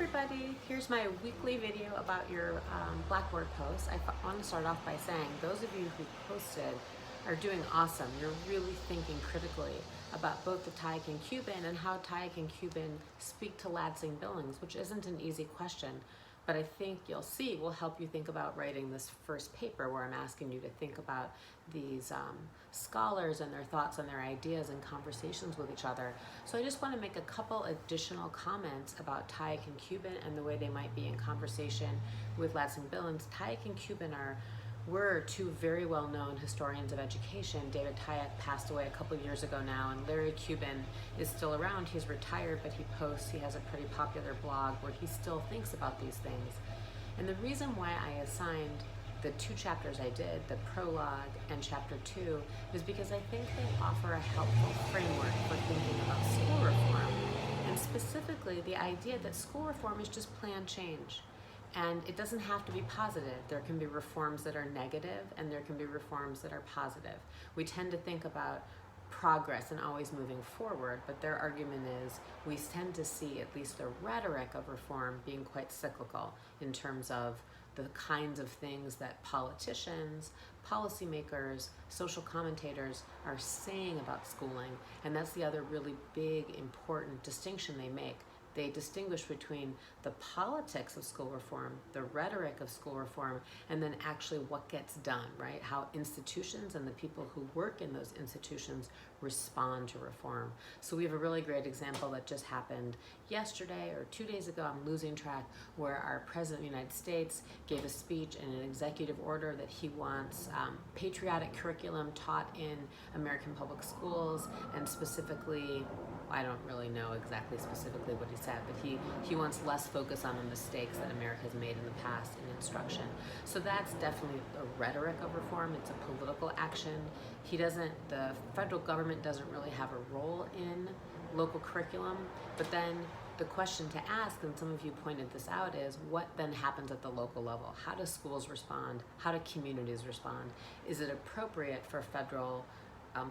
everybody, here's my weekly video about your Blackboard posts. I want to start off by saying those of you who posted are doing awesome. You're really thinking critically about both the Tyack and Cuban and how Tyack and Cuban speak to Lansing Billings, which isn't an easy question, but I think you'll see will help you think about writing this first paper where I'm asking you to think about these scholars and their thoughts and their ideas and conversations with each other. So I just want to make a couple additional comments about Tyack and Cuban and the way they might be in conversation with Lansing Billings. Tyack and Cuban were two very well-known historians of education. David Tyack passed away a couple years ago now, and Larry Cuban is still around. He's retired, but he posts. He has a pretty popular blog where he still thinks about these things. And the reason why I assigned the two chapters I did, the prologue and chapter 2, is because I think they offer a helpful framework for thinking about school reform, and specifically the idea that school reform is just planned change. And it doesn't have to be positive. There can be reforms that are negative and there can be reforms that are positive. We tend to think about progress and always moving forward, but their argument is we tend to see at least the rhetoric of reform being quite cyclical in terms of the kinds of things that politicians, policymakers, social commentators are saying about schooling. And that's the other really big, important distinction they make. They distinguish between the politics of school reform, the rhetoric of school reform, and then actually what gets done, right? How institutions and the people who work in those institutions respond to reform. So we have a really great example that just happened yesterday or 2 days ago, I'm losing track, where our President of the United States gave a speech in an executive order that he wants patriotic curriculum taught in American public schools, and specifically, I don't really know exactly specifically what he said, but he wants less focus on the mistakes that America has made in the past in instruction. So that's definitely a rhetoric of reform. It's a political action. The federal government doesn't really have a role in local curriculum, but then the question to ask, and some of you pointed this out, is what then happens at the local level? How do schools respond? How do communities respond? Is it appropriate for federal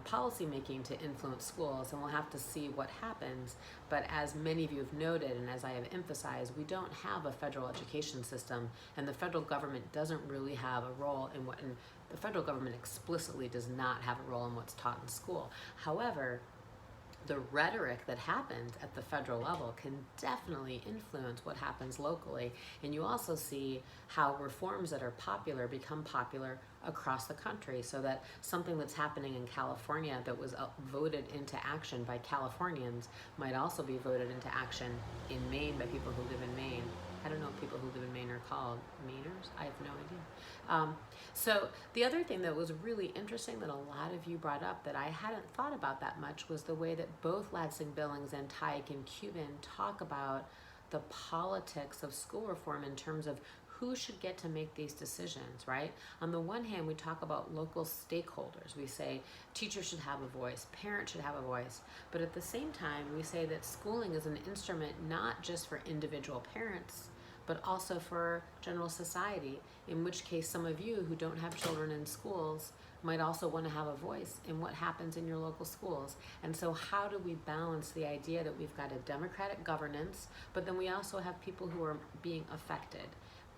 policy making to influence schools? And we'll have to see what happens. But as many of you have noted, and as I have emphasized, we don't have a federal education system, and the federal government doesn't really have a role in and the federal government explicitly does not have a role in what's taught in school. However, the rhetoric that happens at the federal level can definitely influence what happens locally. And you also see how reforms that are popular become popular across the country, so that something that's happening in California that was voted into action by Californians might also be voted into action in Maine by people who live in Maine. I don't know what people who live in Maine are called. Mainers? I have no idea. So the other thing that was really interesting that a lot of you brought up that I hadn't thought about that much was the way that both Lansing Billings and Tyack and Cuban talk about the politics of school reform in terms of who should get to make these decisions, right? On the one hand, we talk about local stakeholders. We say teachers should have a voice, parents should have a voice, but at the same time, we say that schooling is an instrument not just for individual parents, but also for general society, in which case some of you who don't have children in schools might also want to have a voice in what happens in your local schools. And so how do we balance the idea that we've got a democratic governance, but then we also have people who are being affected?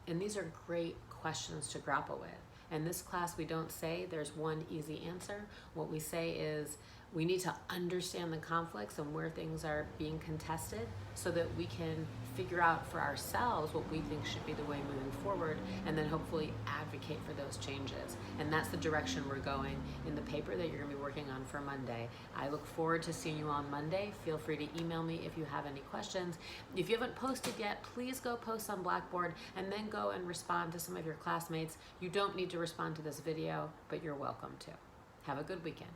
And these are great questions to grapple with. In this class, we don't say there's one easy answer. What we say is we need to understand the conflicts and where things are being contested so that we can figure out for ourselves what we think should be the way moving forward, and then hopefully advocate for those changes. And that's the direction we're going in the paper that you're going to be working on for Monday. I look forward to seeing you on Monday. Feel free to email me if you have any questions. If you haven't posted yet, please go post on Blackboard and then go and respond to some of your classmates. You don't need to respond to this video, but you're welcome to. Have a good weekend.